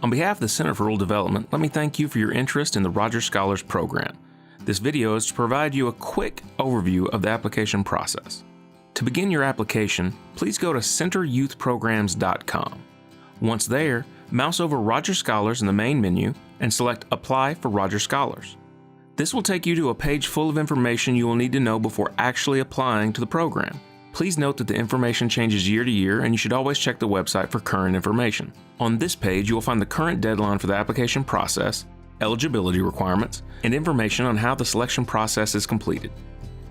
On behalf of the Center for Rural Development, let me thank you for your interest in the Rogers Scholars Program. This video is to provide you a quick overview of the application process. To begin your application, please go to centeryouthprograms.com. Once there, mouse over Rogers Scholars in the main menu and select Apply for Rogers Scholars. This will take you to a page full of information you will need to know before actually applying to the program. Please note that the information changes year to year and you should always check the website for current information. On this page, you will find the current deadline for the application process, eligibility requirements, and information on how the selection process is completed.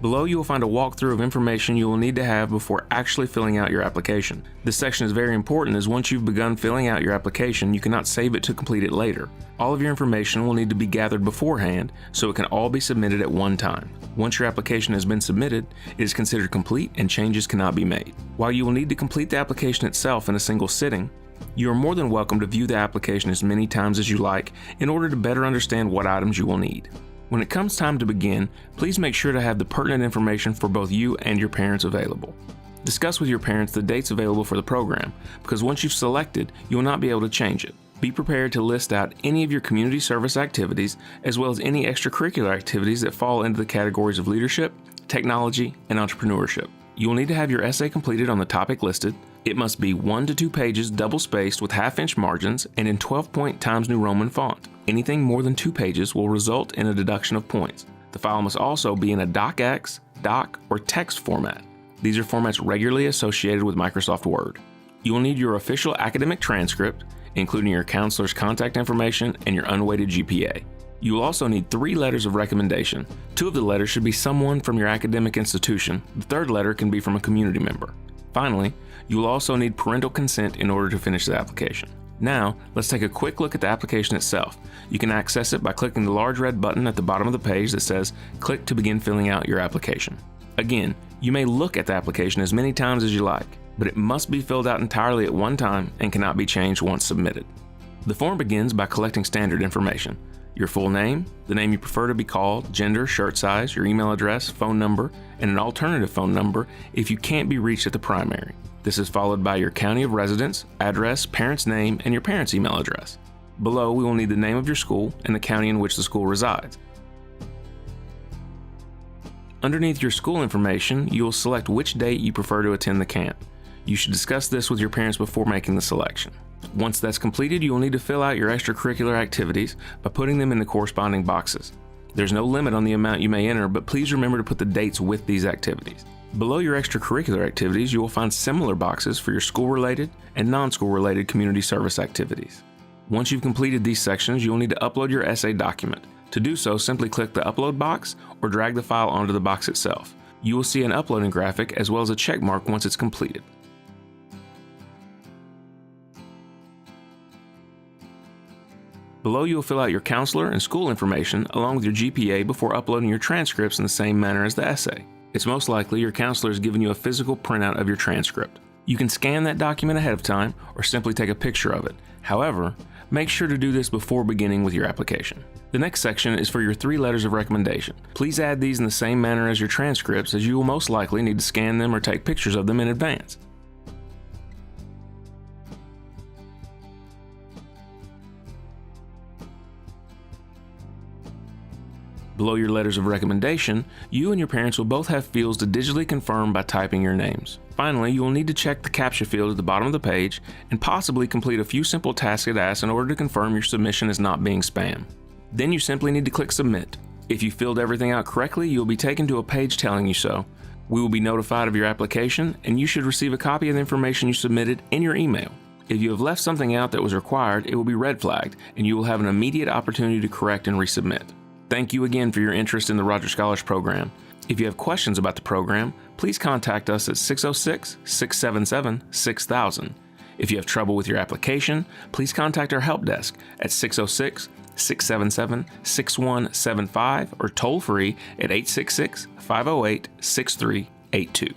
Below, you will find a walkthrough of information you will need to have before actually filling out your application. This section is very important as once you've begun filling out your application, you cannot save it to complete it later. All of your information will need to be gathered beforehand so it can all be submitted at one time. Once your application has been submitted, it is considered complete and changes cannot be made. While you will need to complete the application itself in a single sitting, you are more than welcome to view the application as many times as you like in order to better understand what items you will need. When it comes time to begin, please make sure to have the pertinent information for both you and your parents available. Discuss with your parents the dates available for the program, because once you've selected, you will not be able to change it. Be prepared to list out any of your community service activities, as well as any extracurricular activities that fall into the categories of leadership, technology, and entrepreneurship. You will need to have your essay completed on the topic listed. It must be 1 to 2 pages double-spaced with half-inch margins and in 12-point Times New Roman font. Anything more than 2 pages will result in a deduction of points. The file must also be in a DocX, Doc, or text format. These are formats regularly associated with Microsoft Word. You will need your official academic transcript, including your counselor's contact information and your unweighted GPA. You will also need 3 letters of recommendation. 2 of the letters should be someone from your academic institution. The 3rd letter can be from a community member. Finally, you will also need parental consent in order to finish the application. Now, let's take a quick look at the application itself. You can access it by clicking the large red button at the bottom of the page that says, "Click to begin filling out your application." Again, you may look at the application as many times as you like, but it must be filled out entirely at one time and cannot be changed once submitted. The form begins by collecting standard information: your full name, the name you prefer to be called, gender, shirt size, your email address, phone number, and an alternative phone number if you can't be reached at the primary. This is followed by your county of residence, address, parent's name, and your parent's email address. Below, we will need the name of your school and the county in which the school resides. Underneath your school information, you will select which date you prefer to attend the camp. You should discuss this with your parents before making the selection. Once that's completed, you will need to fill out your extracurricular activities by putting them in the corresponding boxes. There's no limit on the amount you may enter, but please remember to put the dates with these activities. Below your extracurricular activities, you will find similar boxes for your school-related and non-school-related community service activities. Once you've completed these sections, you will need to upload your essay document. To do so, simply click the Upload box or drag the file onto the box itself. You will see an uploading graphic as well as a check mark once it's completed. Below, you will fill out your counselor and school information along with your GPA before uploading your transcripts in the same manner as the essay. It's most likely your counselor has given you a physical printout of your transcript. You can scan that document ahead of time or simply take a picture of it. However, make sure to do this before beginning with your application. The next section is for your 3 letters of recommendation. Please add these in the same manner as your transcripts, as you will most likely need to scan them or take pictures of them in advance. Below your letters of recommendation, you and your parents will both have fields to digitally confirm by typing your names. Finally, you will need to check the CAPTCHA field at the bottom of the page and possibly complete a few simple tasks it asks in order to confirm your submission is not being spam. Then you simply need to click Submit. If you filled everything out correctly, you will be taken to a page telling you so. We will be notified of your application, and you should receive a copy of the information you submitted in your email. If you have left something out that was required, it will be red flagged, and you will have an immediate opportunity to correct and resubmit. Thank you again for your interest in the Rogers Scholars Program. If you have questions about the program, please contact us at 606-677-6000. If you have trouble with your application, please contact our help desk at 606-677-6175 or toll free at 866-508-6382.